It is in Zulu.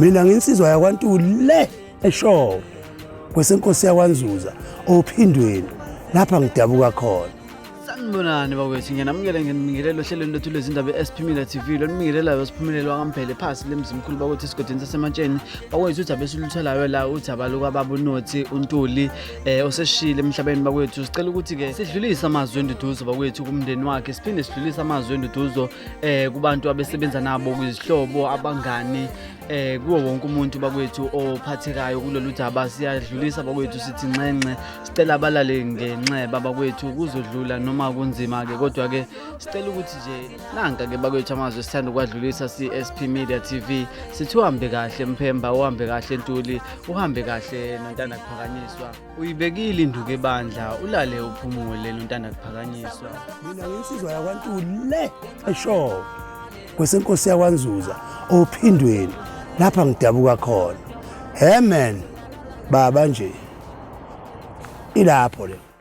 Mina nginsizwa yakwaNtuli le eShowe kwesenkosi yakwaNzuza ophindweni lapha ngidabuka khona. Sanibonani bakwethu, ngiyanamukela ngenibingelelo ohlelweni lethu lezindaba e-SP Media TV lonibingelelayo siphumelelo kwaMphele phasi lemzimkhulu bakwethu esigodini saseMatsheni. Bakwethu uthaba esilutholayo la uthaba lokababa uNothiNtuli oseshile emhlabeni bakwethu. Sicela ukuthi ke sidlulise amazwi enduduzo bakwethu kumndeni wakhe, siphinde sidlulise amazwi enduduzo kubantu abesebenza nabo, kuzihlobo, abangani, kuwo wonke umuntu bakwethu ophathekayo kulolu thaba. Siyadlulisa bakwethu sithi ncence, sicela abalale ngenxeba bakwethu kuzodlula noma kunzima ke, kodwa ke sicela ukuthi nje nanka ke bakwethu amazwi sithanda ukwadlulisa si-SP Media TV. Sithi uhambe kahle Mphemba, uhambe kahle Ntuli, uhambe kahle nontanda kuphakanyiswa. Uyibekile induku ebandla, ulale uphumule nontanda kuphakanyiswa. Mina nginsizwa yakwaNtuli le eShowe kwesenkosi yakwaNzuza ophindweni lapha ngidabuka khona. Amen baba nje ilapho le.